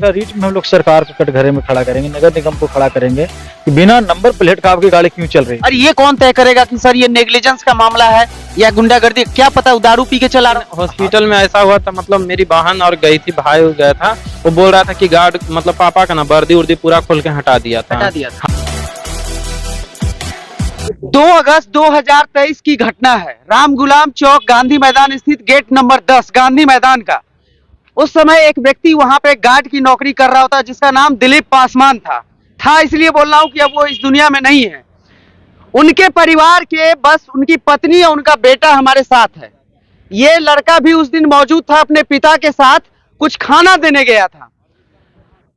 रीट में हम लोग सरकार को कटघरे में खड़ा करेंगे, नगर निगम को खड़ा करेंगे कि बिना नंबर प्लेट का आपकी गाड़ी क्यों चल रही है। और ये कौन तय करेगा कि सर ये नेग्लिजेंस का मामला है या गुंडागर्दी, क्या पता वो दारू पी के चला रहा। हॉस्पिटल में ऐसा हुआ था, मतलब मेरी बहन और गई थी, भाई गया था, वो बोल रहा था कि गार्ड मतलब पापा का ना वर्दी उर्दी पूरा खोल के हटा दिया था। 2 अगस्त 2023 की घटना है, राम गुलाम चौक गांधी मैदान स्थित गेट नंबर 10 गांधी मैदान का। उस समय एक व्यक्ति वहां पे गार्ड की नौकरी कर रहा होता जिसका नाम दिलीप पासवान था इसलिए बोल रहा हूं कि अब वो इस दुनिया में नहीं है। उनके परिवार के बस उनकी पत्नी और उनका बेटा हमारे साथ है। ये लड़का भी उस दिन मौजूद था, अपने पिता के साथ कुछ खाना देने गया था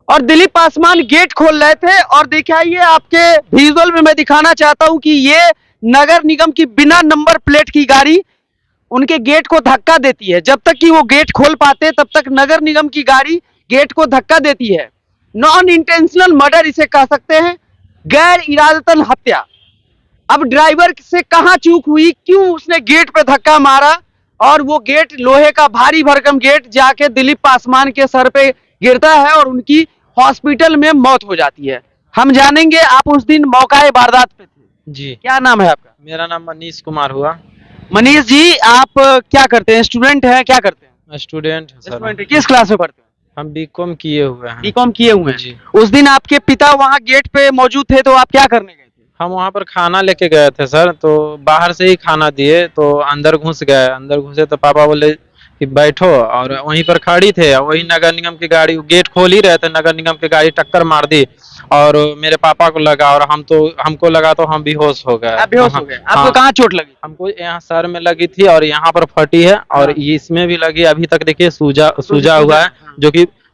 और दिलीप पासवान गेट खोल रहे थे। और दिखाइए आपके विजुअल में मैं दिखाना चाहता हूं कि ये नगर निगम की बिना नंबर प्लेट की गाड़ी उनके गेट को धक्का देती है। जब तक कि वो गेट खोल पाते तब तक नगर निगम की गाड़ी गेट को धक्का देती है। नॉन इंटेंशनल मर्डर इसे कह सकते हैं, गैर इरादतन हत्या। अब ड्राइवर से कहां चूक हुई, क्यों उसने गेट पे धक्का मारा और वो गेट लोहे का भारी भरकम गेट जाके दिलीप पासवान के सर पे गिरता है और उनकी हॉस्पिटल में मौत हो जाती है। हम जानेंगे, आप उस दिन मौका वारदात पे थे जी। क्या नाम है आपका? मेरा नाम मनीष कुमार हुआ। मनीष जी, आप क्या करते हैं? स्टूडेंट हैं? क्या करते हैं? स्टूडेंट है सर। स्टूडेंट, किस क्लास में पढ़ते हैं? हम बीकॉम किए हुए हैं। बीकॉम किए हुए हैं जी। उस दिन आपके पिता वहाँ गेट पे मौजूद थे, तो आप क्या करने गए थे? हम वहाँ पर खाना लेके गए थे सर, तो बाहर से ही खाना दिए तो अंदर घुस गए। अंदर घुसे तो पापा बोले कि बैठो, और वहीं पर खड़ी थे। वही नगर निगम की गाड़ी, गेट खोल ही रहे थे, नगर निगम की गाड़ी टक्कर मार दी और मेरे पापा को लगा और हमको लगा तो हम बेहोश हो गए। आप बेहोश हो गए? आपको हाँ। कहाँ चोट लगी? हमको यहाँ सर में लगी थी और यहाँ पर फटी है और इसमें भी लगी। अभी तक देखिए सूजा हुआ है,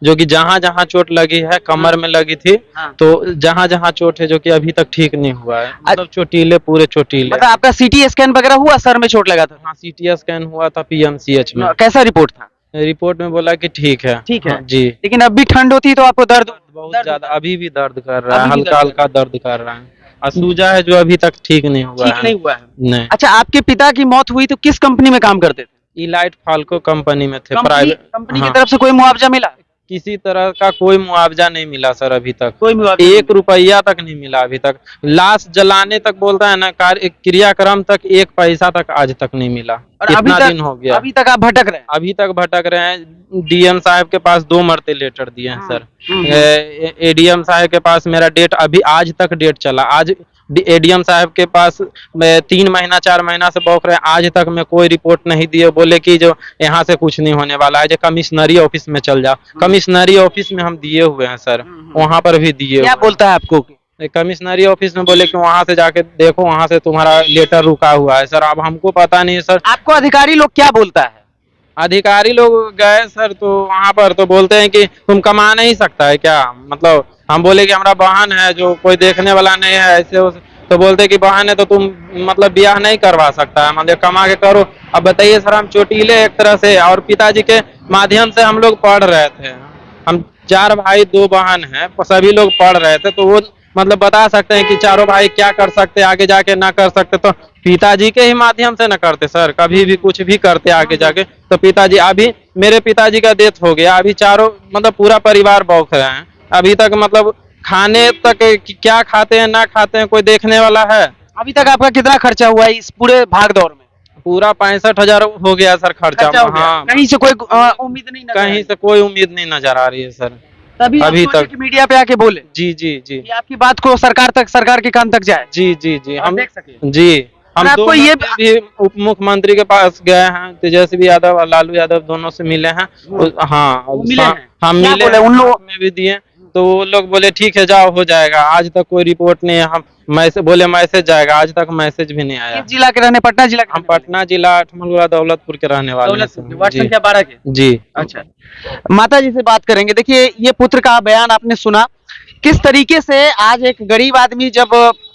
जो कि जहाँ जहाँ चोट लगी है, कमर में लगी थी, तो जहाँ जहाँ चोट है जो कि अभी तक ठीक नहीं हुआ है। मतलब चोटीले, पूरे चोटीले। मतलब आपका सीटी स्कैन वगैरह हुआ? सर में चोट लगा था? हाँ, सीटी स्कैन हुआ था पीएमसीएच में। कैसा रिपोर्ट था? रिपोर्ट में बोला कि ठीक है। ठीक है। हाँ, जी। लेकिन अब भी ठंड होती है तो आपको दर्द बहुत ज्यादा, अभी भी दर्द कर रहा है, अभी भी हल्का हल्का दर्द कर रहा है और सूजा है जो अभी तक ठीक नहीं हुआ ठीक है। नहीं हुआ है? नहीं। अच्छा, आपके पिता की मौत हुई तो किस कंपनी में काम करते थे? इलाइट फाल्को कंपनी में थे, कंपनी प्राइवेट। की हाँ। तरफ से कोई मुआवजा मिला? किसी तरह का कोई मुआवजा नहीं मिला सर अभी तक। कोई मुआवजा 1 रुपया तक नहीं मिला अभी तक। लाश जलाने तक बोलता है ना, क्रियाक्रम तक 1 पैसा तक आज तक नहीं मिला। और इतना दिन हो गया। अभी तक आप भटक रहे हैं? अभी तक भटक रहे हैं। डीएम साहब के पास 2 मरते लेटर दिए हैं सर। एडीएम साहब के पास मेरा डेट अभी आज तक डेट चला। आज एडीएम साहब के पास 3 महीना 4 महीना से बौख रहे हैं, आज तक मैं कोई रिपोर्ट नहीं दिए। बोले कि जो यहाँ से कुछ नहीं होने वाला है, जो कमिश्नरी ऑफिस में चल जाओ। कमिश्नरी ऑफिस में हम दिए हुए हैं सर, वहाँ पर भी दिए। क्या बोलता है आपको? कमिश्नरी ऑफिस में बोले कि वहाँ से जाके देखो, वहाँ से तुम्हारा लेटर रुका हुआ है सर। अब हमको पता नहीं सर। आपको अधिकारी लोग क्या बोलता है? अधिकारी लोग गए सर तो वहाँ पर तो बोलते हैं कि तुम कमा नहीं सकता है क्या? मतलब हम बोले कि हमारा बहन है जो कोई देखने वाला नहीं है, ऐसे तो बोलते कि बहन है तो तुम मतलब ब्याह नहीं करवा सकता है, मतलब कमा के करो। अब बताइए सर, हम चोटीले एक तरह से, और पिताजी के माध्यम से हम लोग पढ़ रहे थे। हम 4 भाई 2 बहन हैं, सभी लोग पढ़ रहे थे, तो वो मतलब बता सकते हैं कि चारों भाई क्या कर सकते, आगे जाके ना कर सकते तो पिताजी के ही माध्यम से न करते सर। कभी भी कुछ भी करते आगे जाके तो पिताजी, अभी मेरे पिताजी का डेथ हो गया, अभी चारों मतलब पूरा परिवार बौख रहे हैं। अभी तक मतलब खाने तक क्या खाते हैं ना खाते हैं कोई देखने वाला है? अभी तक आपका कितना खर्चा हुआ है इस पूरे भाग दौड़ में? पूरा 65,000 हो गया सर खर्चा। हाँ, कहीं से कोई उम्मीद नहीं नजर कहीं से कोई उम्मीद नहीं नजर आ रही है सर तभी अभी आप सोचे तक। कि मीडिया पे आके बोले जी जी जी कि आपकी बात को सरकार के कान तक जाए। जी जी जी। हम देख सके। जी, हम आपको 2 ये भी उप मुख्यमंत्री के पास गए हैं, तेजस्वी यादव और लालू यादव दोनों से मिले हैं। हाँ, मिले हैं? हम क्या मिले बोले? उन लोग में भी दिए तो वो लोग बोले ठीक है जाओ, हो जाएगा। आज तक कोई रिपोर्ट नहीं है। हम मैसेज जाएगा, आज तक मैसेज भी नहीं आया। किस जिला के रहने? पटना जिला के? हम पटना जिला अठमलगुड़ा दौलतपुर के रहने वाले हैं। वार्ड जी संख्या 12 के? जी। अच्छा, माता जी से बात करेंगे। देखिए, ये पुत्र का बयान आपने सुना, किस तरीके से आज एक गरीब आदमी जब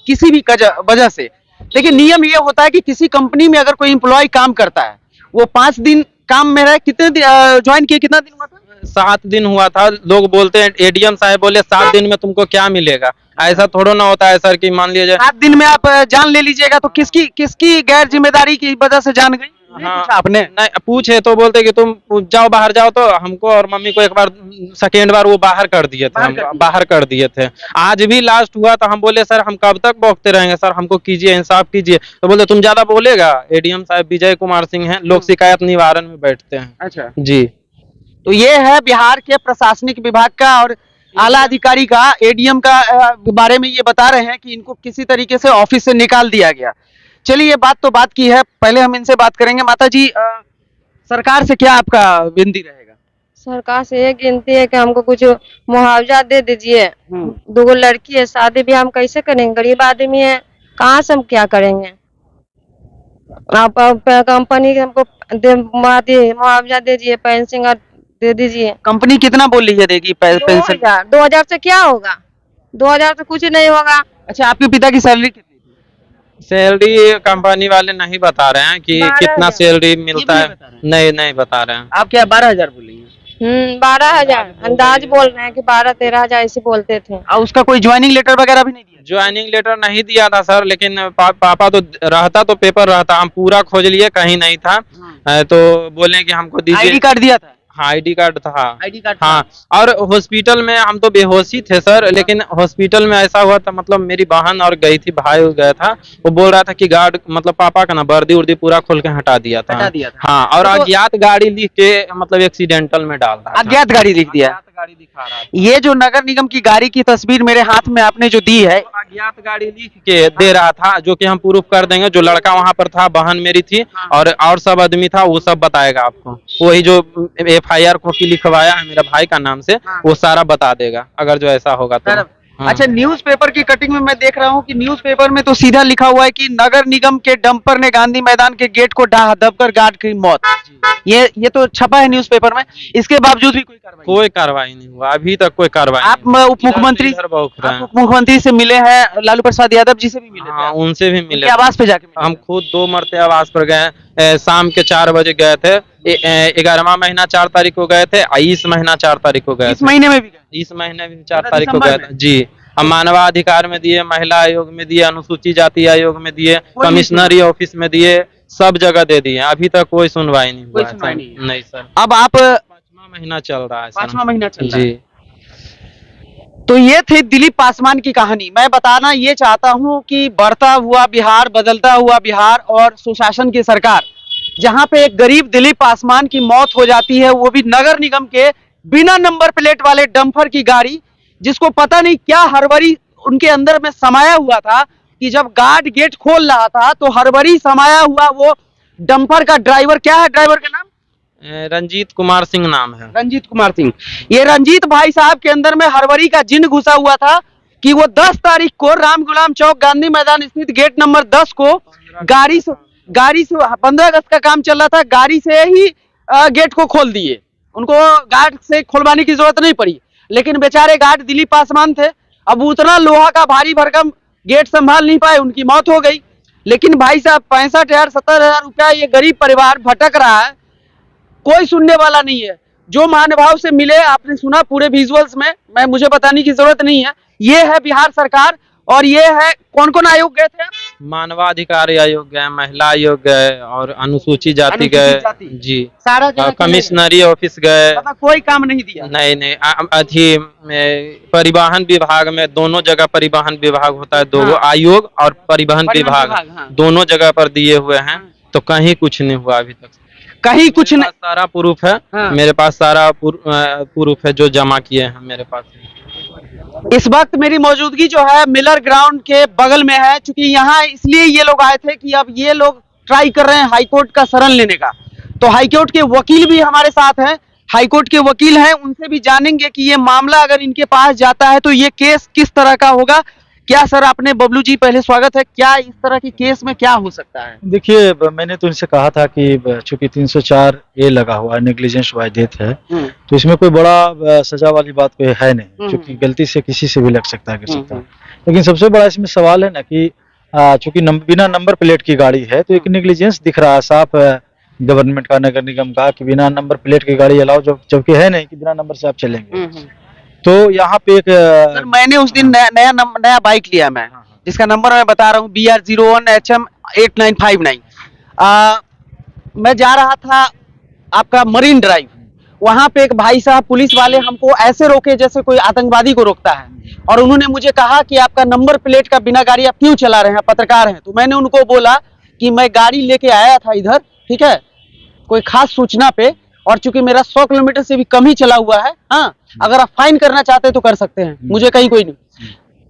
किसी भी वजह से, लेकिन नियम ये होता है कि किसी कंपनी में अगर कोई एम्प्लॉय काम करता है, वो 5 दिन काम में रहे। कितने ज्वाइन किए, कितना दिन हुआ था? 7 दिन हुआ था। लोग बोलते हैं, एडीएम साहब बोले 7 दिन में तुमको क्या मिलेगा। ऐसा थोड़ा ना होता है सर कि मान लीजिए 7 दिन में आप जान ले लीजिएगा, तो किसकी गैर जिम्मेदारी की वजह से जान गई? नहीं हाँ, पूछा आपने? नहीं पूछे तो बोलते कि तुम जाओ बाहर जाओ, तो हमको और मम्मी को एक बार सेकेंड बार वो बाहर कर दिए थे, बाहर कर दिए थे। आज भी लास्ट हुआ तो हम बोले सर हम कब तक बौखते रहेंगे सर, हमको कीजिए, इंसाफ कीजिए। तो बोले तुम ज्यादा बोलेगा, एडीएम साहब विजय कुमार सिंह हैं, लोक शिकायत निवारण में बैठते हैं। अच्छा, जी। तो ये है बिहार के प्रशासनिक विभाग का और आला अधिकारी का, एडीएम का बारे में ये बता रहे हैं कि इनको किसी तरीके से ऑफिस से निकाल दिया गया। चलिए, ये बात तो बात की है, पहले हम इनसे बात करेंगे। माता जी, सरकार से क्या आपका विनती रहेगा? सरकार से ये गिनती है कि हमको कुछ मुआवजा दे दीजिए। 2 लड़की है, शादी भी हम कैसे करेंगे, गरीब आदमी है, कहाँ से हम क्या करेंगे। आप कंपनी हमको मुआवजा दे दीजिए, पेंशन दे दीजिए। कंपनी कितना बोल रही है देगी पेंशन? 2000 से क्या होगा, 2000 से कुछ नहीं होगा। अच्छा, आपके पिता की सैलरी कितनी थी? सैलरी कंपनी वाले नहीं बता रहे हैं कि कितना सैलरी मिलता है, नहीं बता रहे हैं। आप क्या 12,000 बोल रही हैं? 12,000 अंदाज बोल रहे हैं कि 12-13,000 ऐसे बोलते थे। और उसका कोई ज्वाइनिंग लेटर वगैरह भी नहीं दिया? ज्वाइनिंग लेटर नहीं दिया था सर, लेकिन पापा तो रहता तो पेपर रहता, हम पूरा खोज लिए, कहीं नहीं था। तो बोले कि हमको दीजिए। आईडी कार्ड दिया था? हाँ, आईडी कार्ड था। आईडी कार्ड हाँ, और हॉस्पिटल में हम तो बेहोशी थे सर, लेकिन हॉस्पिटल में ऐसा हुआ था, मतलब मेरी बहन और गई थी, भाई गया था, वो बोल रहा था कि गार्ड मतलब पापा का ना वर्दी उर्दी पूरा खोल के हटा दिया था। हाँ, और तो अज्ञात गाड़ी लिख के मतलब एक्सीडेंटल में डाल रहा था। अज्ञात गाड़ी लिख दिया? अज्ञात गाड़ी दिखा रहा था। ये जो नगर निगम की गाड़ी की तस्वीर मेरे हाथ में आपने जो दी है, अज्ञात गाड़ी लिख के दे रहा था, जो कि हम प्रूफ कर देंगे। जो लड़का वहाँ पर था, बहन मेरी थी, और सब आदमी था, वो सब बताएगा आपको। वही जो FIR कॉपी लिखवाया है मेरा भाई का नाम से, वो सारा बता देगा अगर जो ऐसा होगा तो। हाँ। अच्छा, न्यूज़पेपर की कटिंग में मैं देख रहा हूँ कि न्यूज़पेपर में तो सीधा लिखा हुआ है कि नगर निगम के डंपर ने गांधी मैदान के गेट को दबकर गार्ड की मौत। ये तो छपा है न्यूज़पेपर में, इसके बावजूद भी कोई कार्रवाई नहीं हुआ, अभी तक कोई कार्रवाई। आप उप मुख्यमंत्री से मिले हैं, लालू प्रसाद यादव जी से भी मिले? हाँ, उनसे भी मिले। आवास पे जाके हम खुद 2 मरतबा आवास पर गए। शाम के 4 बजे गए थे। 11वां महीना 4 तारीख को गए थे, इस महीना 4 तारीख को गए। इस महीने में भी गए? इस महीने भी 4 तारीख को गए थे जी। हम मानवाधिकार में दिए, महिला आयोग में दिए, अनुसूचित जाति आयोग में दिए, कमिश्नरी ऑफिस में दिए, सब जगह दे दिए, अभी तक कोई सुनवाई नहीं हुआ। नहीं सर। अब आप 5वां महीना चल रहा है सर। 5वां महीना चल रहा है जी। तो ये थी दिलीप पासवान की कहानी। मैं बताना ये चाहता हूं कि बढ़ता हुआ बिहार, बदलता हुआ बिहार और सुशासन की सरकार, जहां पे एक गरीब दिलीप पासवान की मौत हो जाती है, वो भी नगर निगम के बिना नंबर प्लेट वाले डंपर की गाड़ी, जिसको पता नहीं क्या हड़बड़ी उनके अंदर में समाया हुआ था कि जब गार्ड गेट खोल रहा था तो हड़बड़ी समाया हुआ वो डंपर का ड्राइवर, क्या है ड्राइवर का नाम? रंजीत कुमार सिंह नाम है। रंजीत कुमार सिंह। ये रंजीत भाई साहब के अंदर में हड़बड़ी का जिन घुसा हुआ था कि वो 10 तारीख को राम गुलाम चौक गांधी मैदान स्थित गेट नंबर 10 को गाड़ी से 15 अगस्त का काम चल रहा था, गाड़ी से ही गेट को खोल दिए। उनको गार्ड से खोलवाने की जरूरत नहीं पड़ी, लेकिन बेचारे गार्ड दिलीप पासवान थे। अब उतना लोहा का भारी भरकम गेट संभाल नहीं पाए, उनकी मौत हो गई। लेकिन भाई साहब 65,000 70,000 रुपया ये गरीब परिवार भटक रहा है, कोई सुनने वाला नहीं है। जो महानुभाव से मिले आपने सुना पूरे विजुअल्स में, मैं मुझे बताने की जरूरत नहीं है। ये है बिहार सरकार, और ये है कौन कौन आयोग गए थे? मानवाधिकार आयोग गए, महिला आयोग गए, और अनुसूचित जाति गए जी। सारा कमिश्नरी ऑफिस गए, कोई काम नहीं दिया। नहीं अथी परिवहन विभाग में, दोनों जगह परिवहन विभाग होता है, दो आयोग और परिवहन विभाग दोनों जगह पर दिए हुए हैं, तो कहीं कुछ नहीं हुआ अभी तक। कहीं कुछ नहीं? सारा प्रूफ है मेरे पास, सारा प्रूफ है जो जमा किए हैं मेरे पास। इस वक्त मेरी मौजूदगी जो है मिलर ग्राउंड के बगल में है, क्योंकि यहाँ इसलिए ये लोग आए थे कि अब ये लोग ट्राई कर रहे हैं हाईकोर्ट का शरण लेने का। तो हाईकोर्ट के वकील भी हमारे साथ हैं, हाईकोर्ट के वकील हैं, उनसे भी जानेंगे कि ये मामला अगर इनके पास जाता है तो ये केस किस तरह का होगा। क्या सर, आपने बबलू जी पहले स्वागत है, क्या इस तरह के केस में क्या हो सकता है? देखिए, मैंने तो इनसे कहा था कि चूंकि 304A लगा हुआ है, नेग्लिजेंस बाय डेथ है, तो इसमें कोई बड़ा सजा वाली बात कोई है नहीं, क्योंकि गलती से किसी से भी लग सकता है, कर सकता है। लेकिन सबसे बड़ा इसमें सवाल है ना कि चूंकि बिना नंबर प्लेट की गाड़ी है, तो एक नेग्लिजेंस दिख रहा है साफ गवर्नमेंट का, नगर निगम का, कि बिना नंबर प्लेट की गाड़ी अलाउ, जबकि है नहीं कि बिना नंबर से आप चलेंगे। तो यहाँ पे एक सर, मैंने उस दिन नया बाइक लिया मैं, जिसका नंबर मैं बता रहा हूँ BR01HM 8959। मैं जा रहा था आपका मरीन ड्राइव, वहां पे एक भाई साहब पुलिस वाले हमको ऐसे रोके जैसे कोई आतंकवादी को रोकता है, और उन्होंने मुझे कहा कि आपका नंबर प्लेट का बिना गाड़ी आप क्यों चला रहे हैं, पत्रकार हैं। तो मैंने उनको बोला कि मैं गाड़ी लेके आया था इधर, ठीक है, कोई खास सूचना पे, और चूंकि मेरा 100 किलोमीटर से भी कम ही चला हुआ है, हाँ, अगर आप फाइन करना चाहते हैं तो कर सकते हैं, मुझे कहीं कोई नहीं।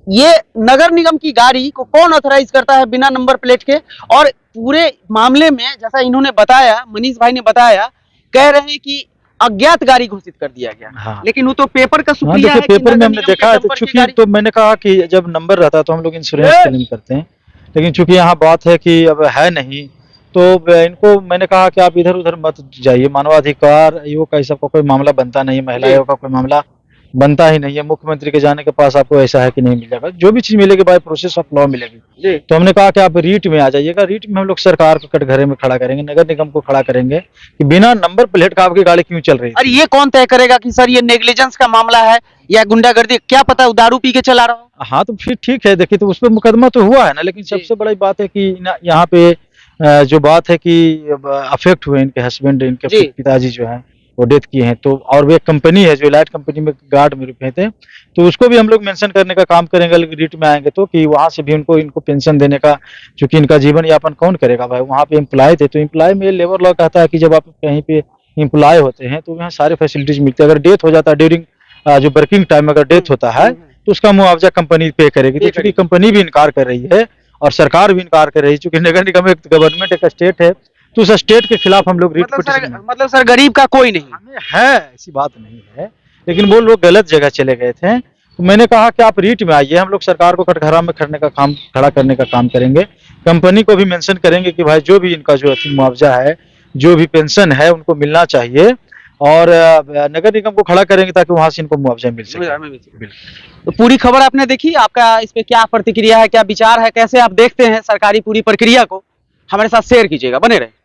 ये नगर निगम की गाड़ी को कौन ऑथराइज करता है बिना नंबर प्लेट के? और पूरे मामले में जैसा इन्होंने बताया, मनीष भाई ने बताया, कह रहे हैं कि अज्ञात गाड़ी घोषित कर दिया गया। हाँ। लेकिन वो तो पेपर का हाँ, शुक्रिया देखिए है कि पेपर में नगर हमने निगम के देखा है, तो नंबर की चूंकि गाड़ी- तो मैंने कहा कि जब नंबर रहता है तो हम लोग इंश्योरेंस क्लेम करते हैं, लेकिन चूंकि यहाँ बात है कि अब है नहीं, तो इनको मैंने कहा कि आप इधर उधर मत जाइए, मानवाधिकार आयोग का ऐसा कोई मामला बनता नहीं है, महिला आयोग का कोई मामला बनता ही नहीं है, मुख्यमंत्री के जाने के पास आपको ऐसा है कि नहीं मिल जाएगा, जो भी चीज मिलेगी बाय प्रोसेस ऑफ लॉ मिलेगी। तो हमने कहा कि आप रीट में आ जाइएगा, रीट में हम लोग सरकार को कटघरे में खड़ा करेंगे, नगर निगम को खड़ा करेंगे कि बिना नंबर प्लेट का आपकी गाड़ी क्यों चल रही है। अरे ये कौन तय करेगा कि सर ये नेग्लिजेंस का मामला है या गुंडागर्दी? क्या पता वो दारू पी के चला रहा हो। हाँ, तो फिर ठीक है, देखिए तो उस पर मुकदमा तो हुआ है ना, लेकिन सबसे बड़ी बात है कि यहाँ पे जो बात है कि अफेक्ट हुए इनके हस्बैंड, इनके जी। पिताजी जो हैं वो डेथ किए हैं, तो और वो एक कंपनी है जो लाइट कंपनी में गार्ड में रुके थे, तो उसको भी हम लोग मेंशन करने का काम करेंगे रीट में आएंगे तो, कि वहां से भी इनको पेंशन देने का, क्योंकि इनका जीवन यापन कौन करेगा भाई, वहाँ पे एम्प्लॉय थे, तो एम्प्लॉय में लेबर लॉ कहता है कि जब आप कहीं पे एम्प्लॉय होते हैं तो यहाँ सारे फैसिलिटीज मिलते हैं, अगर डेथ हो जाता है ड्यूरिंग जो वर्किंग टाइम अगर डेथ होता है तो उसका मुआवजा कंपनी पे करेगी। तो चूंकि कंपनी भी इनकार कर रही है और सरकार भी इनकार कर रही है, चूंकि नगर निगम एक गवर्नमेंट एक स्टेट है, तो उस स्टेट के खिलाफ हम लोग मतलब सर गरीब का कोई नहीं हमें है, ऐसी बात नहीं है, लेकिन वो लोग गलत जगह चले गए थे, तो मैंने कहा कि आप रीट में आइए, हम लोग सरकार को कटघरा में खड़ा करने का काम करेंगे, कंपनी को भी मेंशन करेंगे कि भाई जो भी इनका जो मुआवजा है, जो भी पेंशन है उनको मिलना चाहिए, और नगर निगम को खड़ा करेंगे ताकि वहां से इनको मुआवजा मिल सके। तो पूरी खबर आपने देखी, आपका इस पे क्या प्रतिक्रिया है, क्या विचार है, कैसे आप देखते हैं सरकारी पूरी प्रक्रिया को, हमारे साथ शेयर कीजिएगा, बने रहे।